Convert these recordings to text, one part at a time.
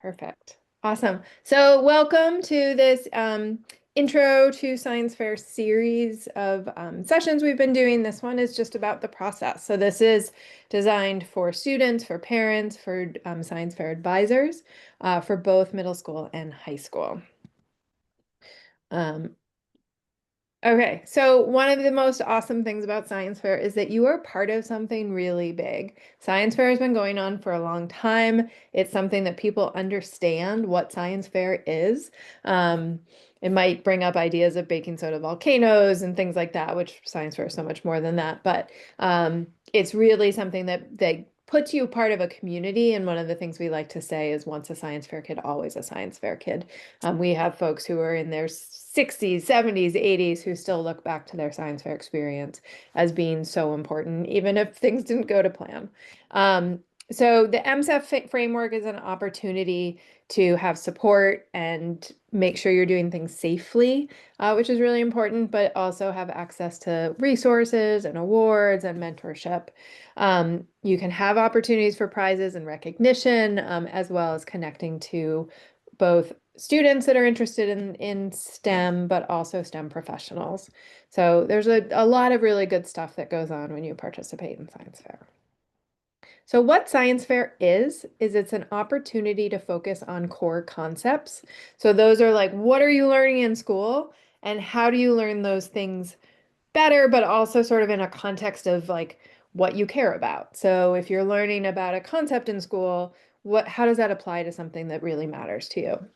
Perfect. Awesome. So welcome to this Intro to Science Fair series of sessions we've been doing. This one is just about the process. So this is designed for students, for parents, for science fair advisors, for both middle school and high school. Um, Okay, so one of the most awesome things about Science Fair is that you are part of something really big. Science Fair has been going on for a long time. It's something that people understand what Science Fair is. Um, it might bring up ideas of baking soda volcanoes and things like that, which Science Fair is so much more than that. But it's really something that puts you part of a community. And one of the things we like to say is once a Science Fair kid, always a Science Fair kid. We have folks who are in their 60s, 70s, 80s who still look back to their science fair experience as being so important, even if things didn't go to plan. So the MSEF framework is an opportunity to have support and make sure you're doing things safely, which is really important, but also have access to resources and awards and mentorship. You can have opportunities for prizes and recognition, as well as connecting to both students that are interested in STEM, but also STEM professionals. So there's a lot of really good stuff that goes on when you participate in Science Fair. So what Science Fair is it's an opportunity to focus on core concepts. So those are like, what are you learning in school? And how do you learn those things better, but also sort of in a context of like what you care about. So if you're learning about a concept in school, how does that apply to something that really matters to you?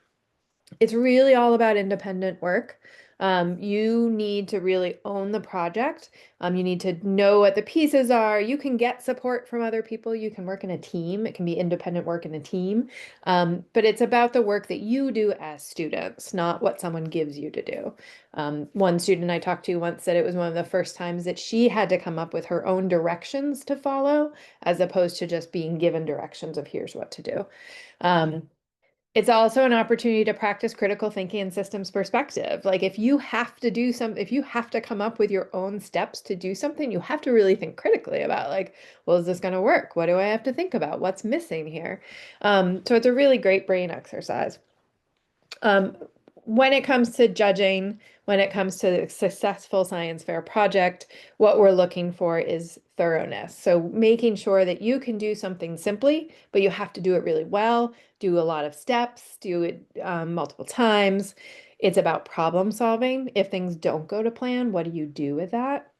It's really all about independent work. You need to really own the project. You need to know what the pieces are. You can get support from other people. You can work in a team. It can be independent work in a team. But it's about the work that you do as students, not what someone gives you to do. One student I talked to once said it was one of the first times that she had to come up with her own directions to follow, as opposed to just being given directions of here's what to do. It's also an opportunity to practice critical thinking and systems perspective. Like if you have to do if you have to come up with your own steps to do something, you have to really think critically about like, well, is this going to work? What do I have to think about? What's missing here? So it's a really great brain exercise. Um, when it comes to judging, when it comes to a successful science fair project, what we're looking for is thoroughness. So making sure that you can do something simply, but you have to do it really well, do a lot of steps, do it multiple times. It's about problem solving. If things don't go to plan, what do you do with that?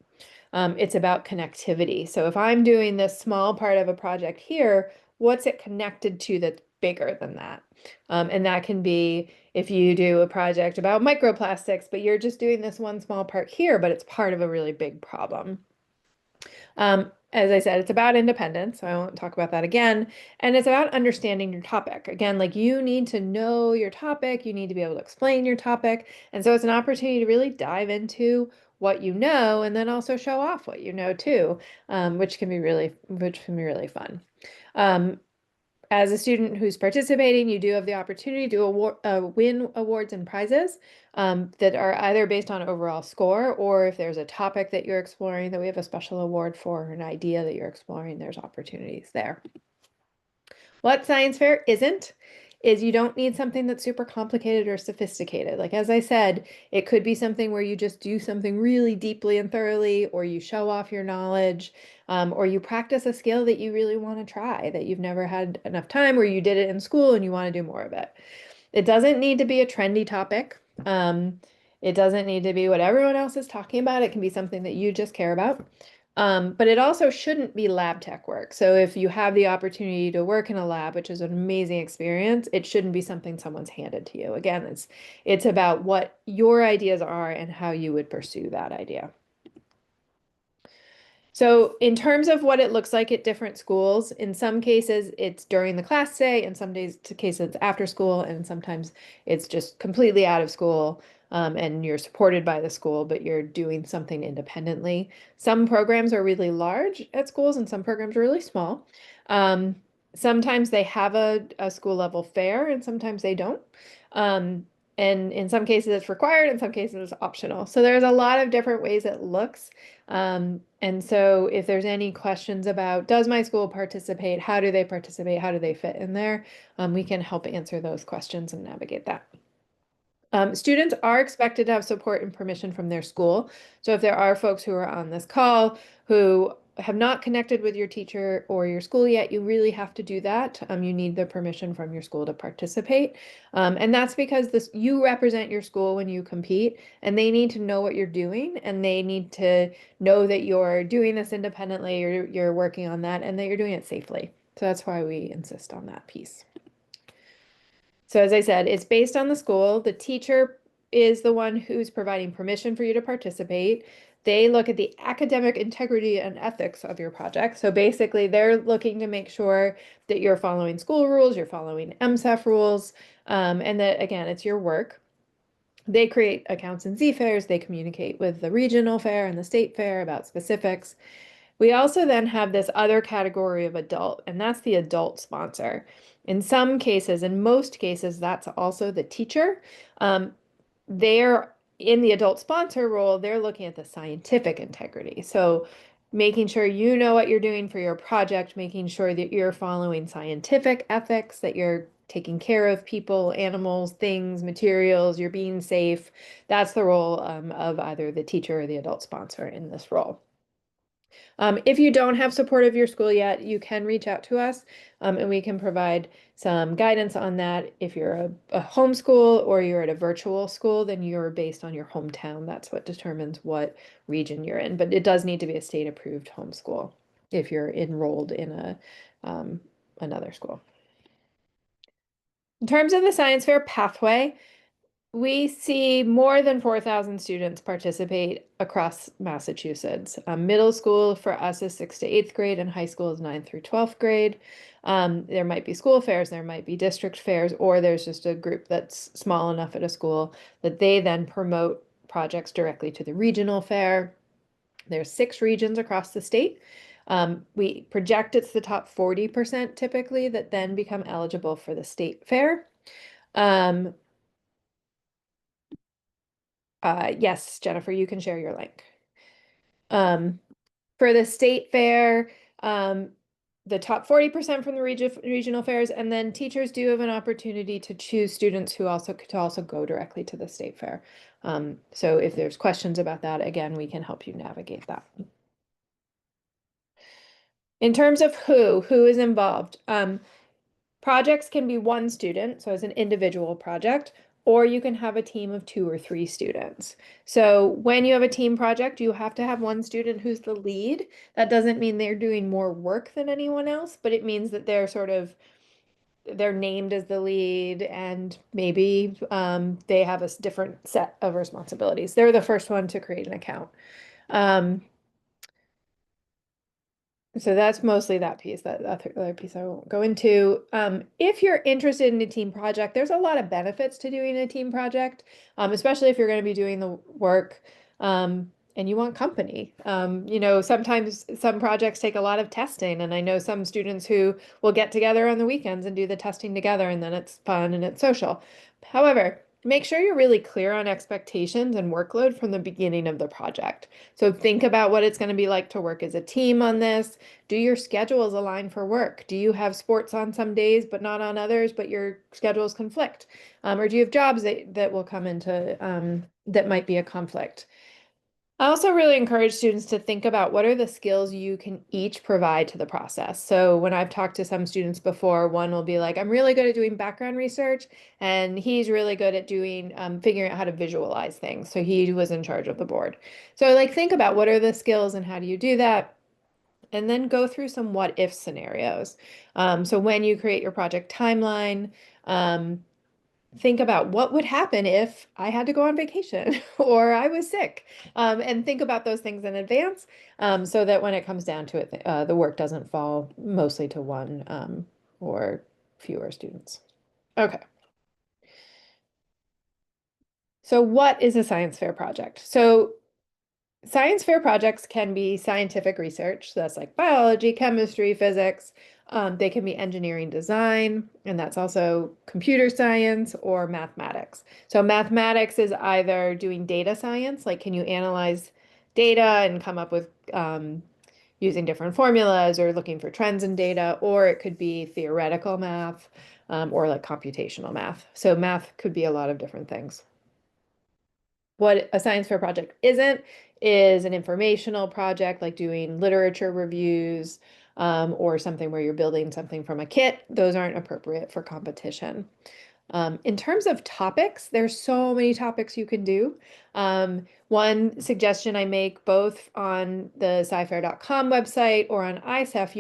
It's about connectivity. So if I'm doing this small part of a project here, what's it connected to that's bigger than that? And that can be if you do a project about microplastics, but you're just doing this one small part here, but it's part of a really big problem. As I said, it's about independence, so I won't talk about that again. And it's about understanding your topic. Again, like you need to know your topic, you need to be able to explain your topic. And so it's an opportunity to really dive into what you know and then also show off what you know too, which can be really fun. Um, as a student who's participating, you do have the opportunity to win awards and prizes that are either based on overall score, or if there's a topic that you're exploring that we have a special award for, or an idea that you're exploring, there's opportunities there. What science fair isn't is you don't need something that's super complicated or sophisticated. Like, as I said, it could be something where you just do something really deeply and thoroughly, or you show off your knowledge, or you practice a skill that you really want to try that you've never had enough time, or you did it in school and you want to do more of it. It doesn't need to be a trendy topic. It doesn't need to be what everyone else is talking about. It can be something that you just care about. But it also shouldn't be lab tech work. So if you have the opportunity to work in a lab, which is an amazing experience, it shouldn't be something someone's handed to you. Again, it's about what your ideas are and how you would pursue that idea. So in terms of what it looks like at different schools, in some cases it's during the class day, in some cases it's after school, and sometimes it's just completely out of school, and you're supported by the school, but you're doing something independently. Some programs are really large at schools and some programs are really small. Um, Sometimes they have a school level fair and sometimes they don't. Um, and in some cases it's required, in some cases it's optional. So there's a lot of different ways it looks. And so if there's any questions about, does my school participate? How do they participate? How do they fit in there? We can help answer those questions and navigate that. Students are expected to have support and permission from their school. So if there are folks who are on this call who have not connected with your teacher or your school yet, you really have to do that. You need the permission from your school to participate. And that's because you represent your school when you compete, and they need to know what you're doing, and they need to know that you're doing this independently, you're working on that, and that you're doing it safely. So that's why we insist on that piece. So as I said, it's based on the school. The teacher is the one who's providing permission for you to participate. They look at the academic integrity and ethics of your project. So basically, they're looking to make sure that you're following school rules, you're following MSEF rules, and that, again, it's your work. They create accounts and Z fairs. They communicate with the regional fair and the state fair about specifics. We also then have this other category of adult, and that's the adult sponsor. In some cases, in most cases, that's also the teacher. They're in the adult sponsor role, they're looking at the scientific integrity. So making sure you know what you're doing for your project, making sure that you're following scientific ethics, that you're taking care of people, animals, things, materials, you're being safe. That's the role of either the teacher or the adult sponsor in this role. If you don't have support of your school yet, you can reach out to us and we can provide some guidance on that. If you're a homeschool or you're at a virtual school, then you're based on your hometown. That's what determines what region you're in. But it does need to be a state approved homeschool if you're enrolled in another school. In terms of the science fair pathway, we see more than 4,000 students participate across Massachusetts. Middle school for us is 6th to 8th grade, and high school is 9th through 12th grade. There might be school fairs, there might be district fairs, or there's just a group that's small enough at a school that they then promote projects directly to the regional fair. There's 6 regions across the state. We project it's the top 40% typically that then become eligible for the state fair. Yes, Jennifer, you can share your link. For the state fair, the top 40% from the regional fairs, and then teachers do have an opportunity to choose students who also go directly to the state fair. So if there's questions about that, again, we can help you navigate that. In terms of who is involved, projects can be one student, so as an individual project, or you can have a team of 2 or 3 students. So when you have a team project, you have to have one student who's the lead. That doesn't mean they're doing more work than anyone else, but it means that they're named as the lead, and maybe they have a different set of responsibilities. They're the first one to create an account. So that's mostly that piece. That other piece I won't go into. If you're interested in a team project, there's a lot of benefits to doing a team project, especially if you're going to be doing the work and you want company. Sometimes some projects take a lot of testing, and I know some students who will get together on the weekends and do the testing together, and then it's fun and it's social. However, make sure you're really clear on expectations and workload from the beginning of the project. So think about what it's going to be like to work as a team on this. Do your schedules align for work? Do you have sports on some days but not on others, but your schedules conflict? Or do you have jobs that will come into that might be a conflict? I also really encourage students to think about what are the skills you can each provide to the process. So when I've talked to some students before, one will be like, I'm really good at doing background research, and he's really good at doing figuring out how to visualize things. So he was in charge of the board. So like think about what are the skills and how do you do that? And then go through some what if scenarios. So when you create your project timeline, think about what would happen if I had to go on vacation or I was sick, and think about those things in advance, so that when it comes down to it, the work doesn't fall mostly to one or fewer students. Okay. So what is a science fair project? So science fair projects can be scientific research. So that's like biology, chemistry, physics. They can be engineering design, and that's also computer science or mathematics. So mathematics is either doing data science, like can you analyze data and come up with using different formulas or looking for trends in data, or it could be theoretical math or like computational math. So math could be a lot of different things. What a science fair project isn't is an informational project like doing literature reviews or something where you're building something from a kit. Those aren't appropriate for competition. In terms of topics, there's so many topics you can do. One suggestion I make both on the scifair.com website or on ISEF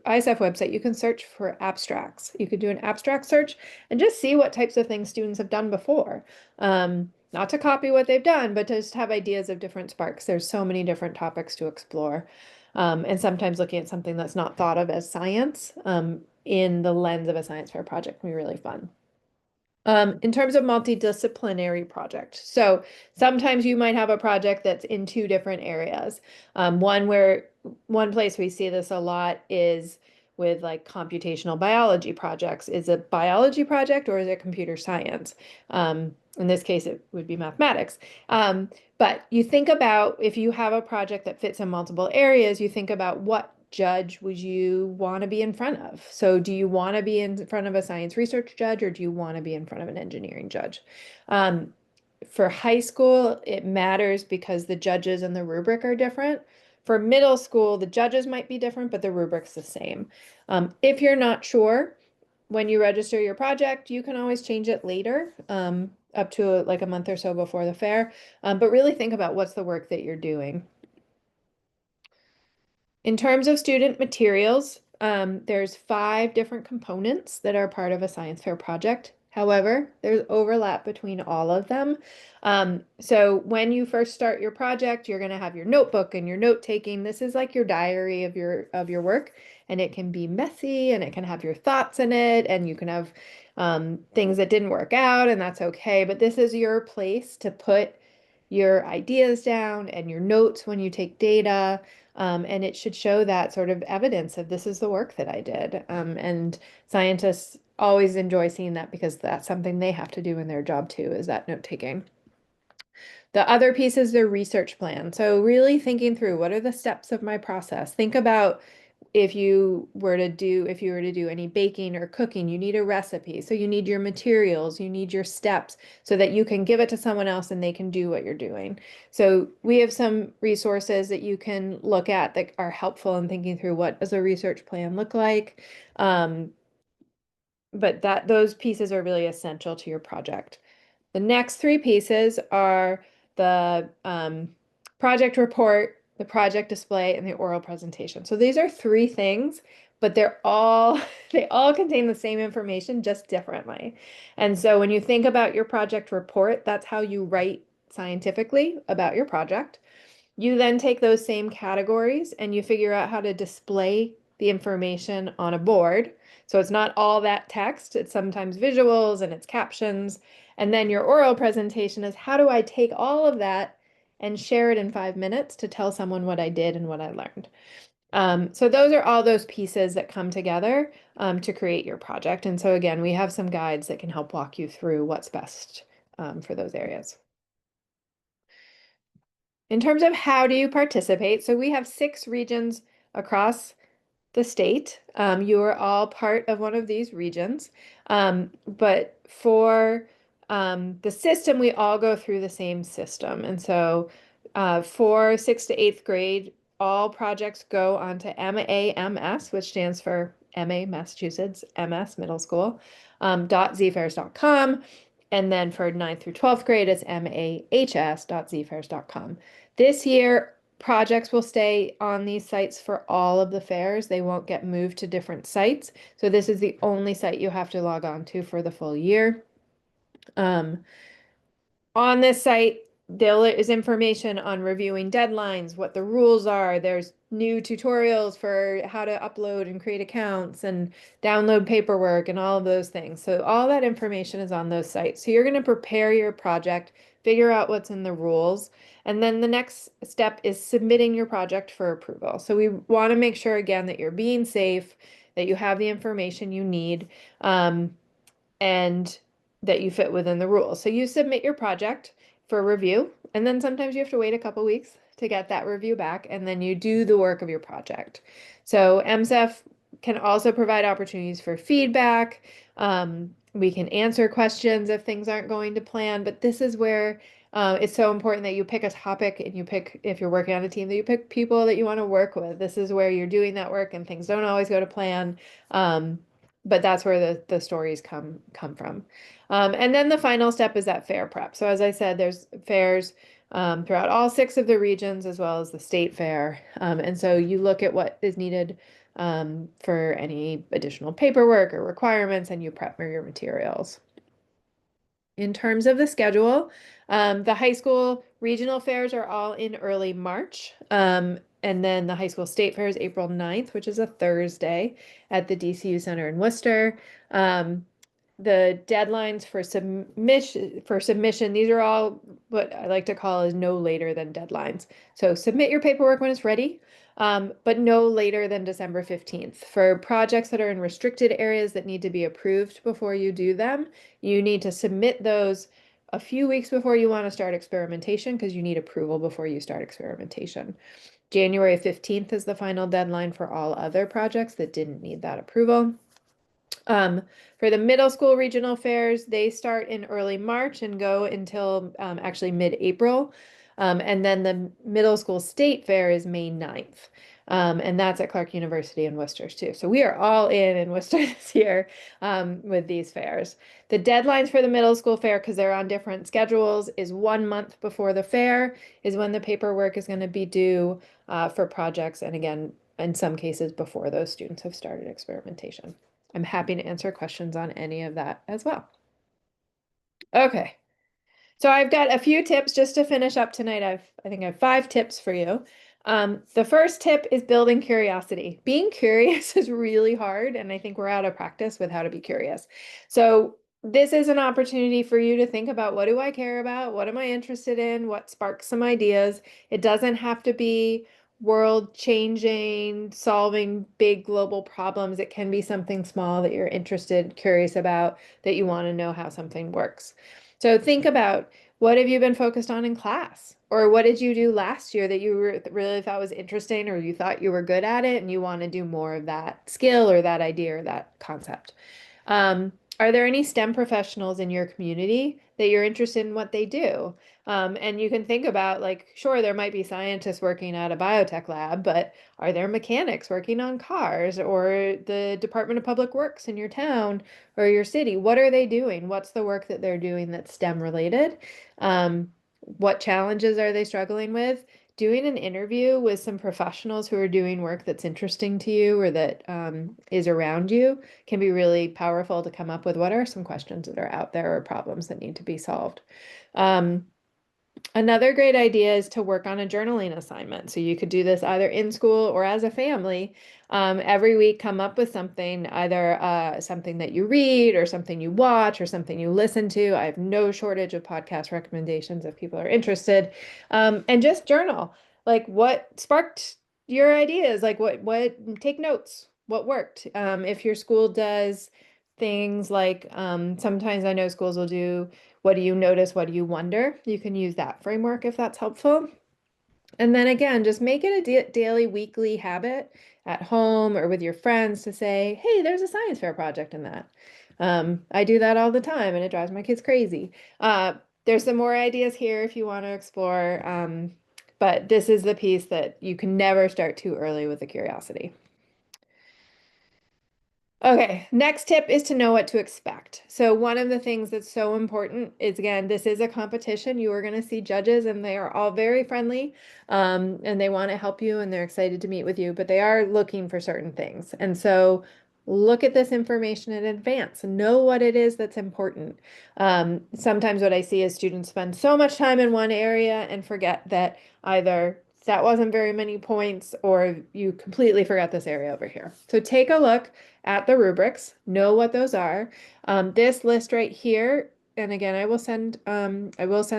website, you can search for abstracts. You could do an abstract search and just see what types of things students have done before. Not to copy what they've done, but to just have ideas of different sparks. There's so many different topics to explore. And sometimes looking at something that's not thought of as science in the lens of a science fair project can be really fun. In terms of multidisciplinary project. So sometimes you might have a project that's in two different areas. One place we see this a lot is with like computational biology projects. Is it biology project or is it computer science? In this case, it would be mathematics. But you think about if you have a project that fits in multiple areas, you think about what judge would you want to be in front of? So do you want to be in front of a science research judge or do you want to be in front of an engineering judge? For high school, it matters because the judges and the rubric are different. For middle school, the judges might be different, but the rubric's the same. If you're not sure, when you register your project, you can always change it later, up to like a month or so before the fair. But really think about what's the work that you're doing. In terms of student materials, there's 5 different components that are part of a science fair project. However, there's overlap between all of them. So when you first start your project, you're going to have your notebook and your note taking. This is like your diary of your work, and it can be messy and it can have your thoughts in it, and you can have things that didn't work out, and that's okay. But this is your place to put your ideas down and your notes when you take data. And it should show that sort of evidence of this is the work that I did. And scientists always enjoy seeing that because that's something they have to do in their job too, is that note taking. The other piece is their research plan. So really thinking through what are the steps of my process. Think about if you were to do any baking or cooking, you need a recipe. So you need your materials, you need your steps so that you can give it to someone else and they can do what you're doing. So we have some resources that you can look at that are helpful in thinking through what does a research plan look like. But those pieces are really essential to your project. The next 3 pieces are the project report, the project display, and the oral presentation. So these are 3 things, but they all contain the same information, just differently. And so when you think about your project report, that's how you write scientifically about your project. You then take those same categories and you figure out how to display the information on a board. So it's not all that text, it's sometimes visuals and it's captions. And then your oral presentation is how do I take all of that and share it in 5 minutes to tell someone what I did and what I learned. So those are all those pieces that come together to create your project. And so again, we have some guides that can help walk you through what's best for those areas. In terms of how do you participate, so we have 6 regions across the state. You are all part of one of these regions. But for the system, we all go through the same system. And so for 6th to 8th grade, all projects go onto MAMS, which stands for MA Massachusetts, MS Middle School, .zfairs.com. And then for 9th through 12th grade, it's mahs.zfairs.com. This year, projects will stay on these sites for all of the fairs. They won't get moved to different sites. So this is the only site you have to log on to for the full year. On this site, there is information on reviewing deadlines, what the rules are. There's new tutorials for how to upload and create accounts and download paperwork and all of those things. So all that information is on those sites. So you're going to prepare your project, figure out what's in the rules, and then the next step is submitting your project for approval. So we want to make sure again that you're being safe, that you have the information you need, and that you fit within the rules. So you submit your project for review, and then sometimes you have to wait a couple weeks to get that review back, and then you do the work of your project. So MSEF can also provide opportunities for feedback. We can answer questions if things aren't going to plan, but this is where it's so important that you pick a topic and you pick, if you're working on a team, that you pick people that you want to work with. This is where you're doing that work and things don't always go to plan. But that's where the stories come from. And then the final step is that fair prep. So as I said, there's fairs throughout all 6 of the regions as well as the state fair. And so you look at what is needed for any additional paperwork or requirements, and you prep your materials. In terms of the schedule, the high school regional fairs are all in early March. And then the high school state fair is April 9th, which is a Thursday at the DCU Center in Worcester. The deadlines for submission, these are all what I like to call is no later than deadlines. So submit your paperwork when it's ready, but no later than December 15th. For projects that are in restricted areas that need to be approved before you do them, you need to submit those a few weeks before you want to start experimentation, because you need approval before you start experimentation. January 15th is the final deadline for all other projects that didn't need that approval. For the middle school regional fairs, they start in early March and go until actually mid-April. And then the middle school state fair is May 9th. And that's at Clark University in Worcester too. So we are all in Worcester this year with these fairs. The deadlines for the middle school fair, because they're on different schedules, is 1 month before the fair is when the paperwork is going to be due for projects. And again, in some cases before those students have started experimentation. I'm happy to answer questions on any of that as well. Okay. So I've got a few tips just to finish up tonight. I think I have 5 tips for you. The first tip is building curiosity. Being curious is really hard, and I think we're out of practice with how to be curious. So this is an opportunity for you to think about, what do I care about? What am I interested in? What sparks some ideas? It doesn't have to be world changing, solving big global problems. It can be something small that you're interested, curious about, that you want to know how something works. So think about, what have you been focused on in class? Or what did you do last year that you really thought was interesting, or you thought you were good at it and you want to do more of that skill or that idea or that concept? Are there any STEM professionals in your community that you're interested in what they do? And you can think about, like, sure, there might be scientists working at a biotech lab, but are there mechanics working on cars, or the Department of Public Works in your town or your city? What are they doing? What's the work that they're doing that's STEM related? What challenges are they struggling with? Doing an interview with some professionals who are doing work that's interesting to you or that is around you can be really powerful to come up with, what are some questions that are out there or problems that need to be solved. Another great idea is to work on a journaling assignment. So you could do this either in school or as a family. Every week, come up with something, either something that you read or something you watch or something you listen to. I have no shortage of podcast recommendations if people are interested. And just journal, like, what sparked your ideas, like take notes, what worked. If your school does things like, sometimes I know schools will do, what do you notice? What do you wonder? You can use that framework if that's helpful. And then again, just make it a daily, weekly habit at home or with your friends to say, hey, there's a science fair project in that. I do that all the time and it drives my kids crazy. There's some more ideas here if you want to explore, but this is the piece that you can never start too early with the curiosity. Okay, next tip is to know what to expect. So one of the things that's so important is, again, this is a competition. You are going to see judges and they are all very friendly, and they want to help you and they're excited to meet with you, but they are looking for certain things. And so look at this information in advance and know what it is that's important. Sometimes what I see is students spend so much time in one area and forget that either that wasn't very many points or you completely forgot this area over here. So take a look at the rubrics, know what those are. This list right here, and again, I will send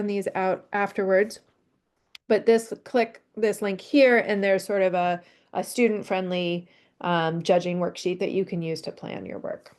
these out afterwards, but click this link here and there's sort of a student-friendly judging worksheet that you can use to plan your work.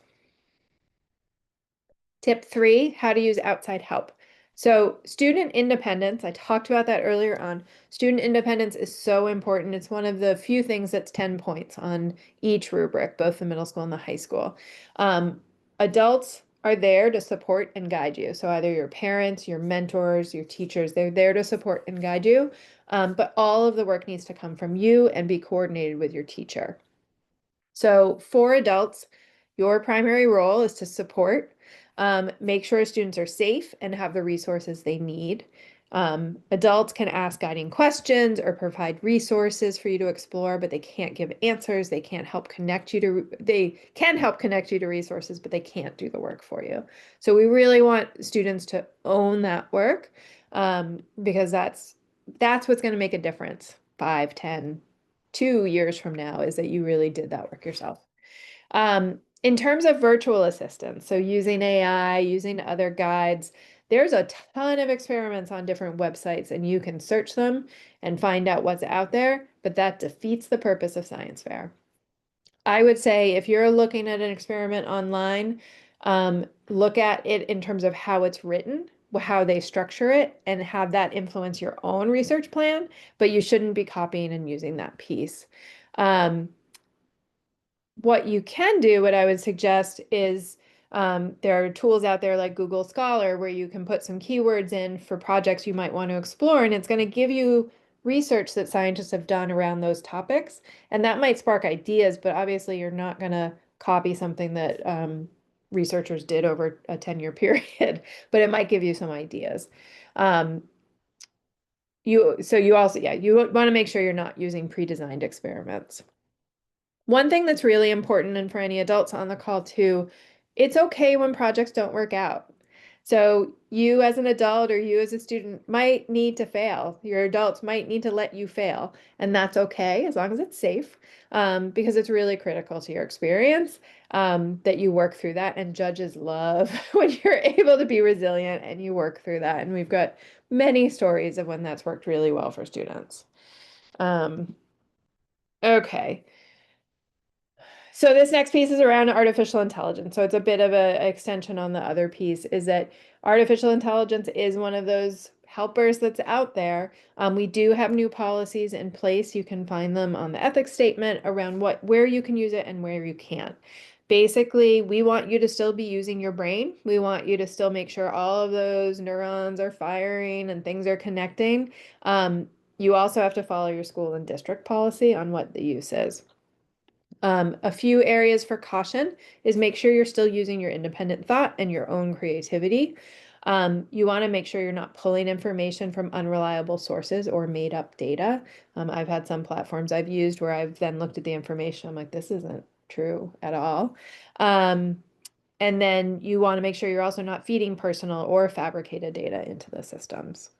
Tip 3, how to use outside help. So student independence, I talked about that earlier on. Student independence is so important. It's one of the few things that's 10 points on each rubric, both the middle school and the high school. Um, Adults are there to support and guide you. So either your parents, your mentors, your teachers, they're there to support and guide you. But all of the work needs to come from you and be coordinated with your teacher. So for adults, your primary role is to support, make sure students are safe and have the resources they need. Adults can ask guiding questions or provide resources for you to explore, but they can't give answers. They can't help connect you to, they can help connect you to resources, but they can't do the work for you. So we really want students to own that work, because that's what's going to make a difference 5, 10, 2 years from now, is that you really did that work yourself. In terms of virtual assistants, so using AI, using other guides, there's a ton of experiments on different websites, and you can search them and find out what's out there, but that defeats the purpose of science fair. I would say if you're looking at an experiment online, look at it in terms of how it's written, how they structure it, and have that influence your own research plan, but you shouldn't be copying and using that piece. Um, what you can do, what I would suggest is, there are tools out there like Google Scholar where you can put some keywords in for projects you might want to explore, and it's going to give you research that scientists have done around those topics. And that might spark ideas, but obviously you're not going to copy something that researchers did over a 10-year period, but it might give you some ideas. Um, so you also, yeah, you want to make sure you're not using pre-designed experiments. One thing that's really important, and for any adults on the call too, it's okay when projects don't work out. So you as an adult or you as a student might need to fail. Your adults might need to let you fail, and that's okay as long as it's safe, because it's really critical to your experience, that you work through that. And judges love when you're able to be resilient and you work through that. And we've got many stories of when that's worked really well for students. Um, okay. So this next piece is around artificial intelligence. So it's a bit of an extension on the other piece, is that artificial intelligence is one of those helpers that's out there. We do have new policies in place. You can find them on the ethics statement around where you can use it and where you can't. Basically, we want you to still be using your brain. We want you to still make sure all of those neurons are firing and things are connecting. You also have to follow your school and district policy on what the use is. A few areas for caution is make sure you're still using your independent thought and your own creativity. You want to make sure you're not pulling information from unreliable sources or made up data. I've had some platforms I've used where I've then looked at the information. I'm like, this isn't true at all. And then you want to make sure you're also not feeding personal or fabricated data into the systems.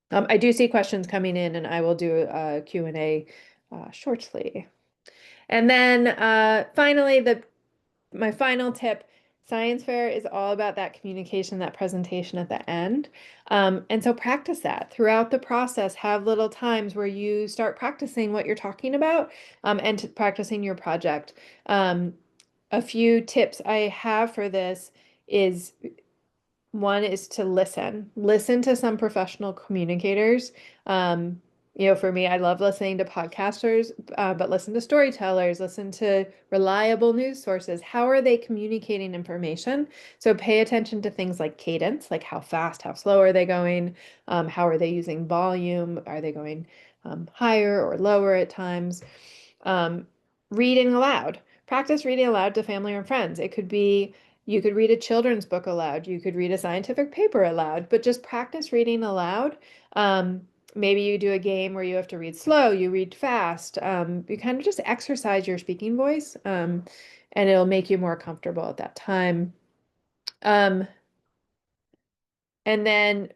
I do see questions coming in, and I will do a Q&A shortly. And then finally, my final tip, science fair is all about that communication, that presentation at the end. And so practice that throughout the process. Have little times where you start practicing what you're talking about, and practicing your project. A few tips I have for this is, one is to listen to some professional communicators. For me, I love listening to podcasters, but listen to storytellers, listen to reliable news sources. How are they communicating information? So pay attention to things like cadence, like how fast, how slow are they going? How are they using volume? Are they going higher or lower at times? Um, Reading aloud. Practice reading aloud to family or friends. It could be, you could read a children's book aloud. You could read a scientific paper aloud, but just practice reading aloud. Maybe you do a game where you have to read slow, you read fast. You kind of just exercise your speaking voice, and it'll make you more comfortable at that time. Um, and then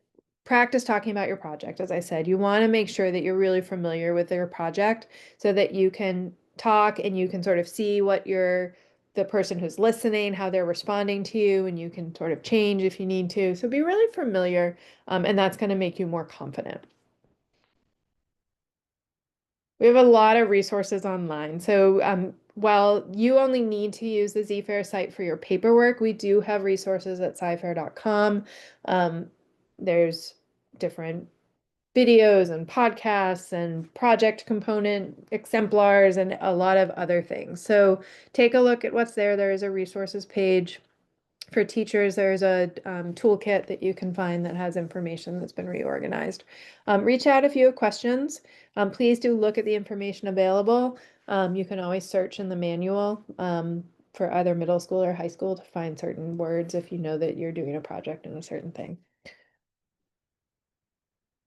practice talking about your project. As I said, you want to make sure that you're really familiar with your project so that you can talk and you can sort of see what the person who's listening, how they're responding to you, and you can sort of change if you need to. So be really familiar, and that's going to make you more confident. We have a lot of resources online. So while you only need to use the ZFair site for your paperwork, we do have resources at scifair.com. There's different videos and podcasts and project component exemplars and a lot of other things. So take a look at what's there. There is a resources page. For teachers, there's a toolkit that you can find that has information that's been reorganized. Reach out if you have questions. Please do look at the information available. You can always search in the manual for either middle school or high school to find certain words if you know that you're doing a project in a certain thing.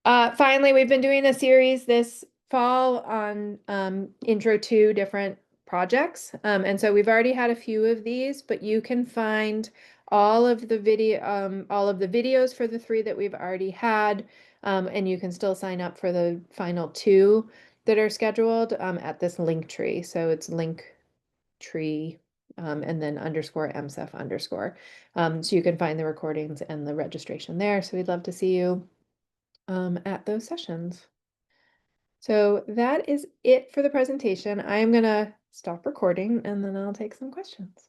Finally, we've been doing a series this fall on intro to different projects. And so we've already had a few of these, but you can find all of the videos for the 3 that we've already had. And you can still sign up for the final 2 that are scheduled at this link tree. So it's link tree and then underscore MSEF underscore. So you can find the recordings and the registration there. So we'd love to see you at those sessions. So that is it for the presentation. I am gonna stop recording and then I'll take some questions.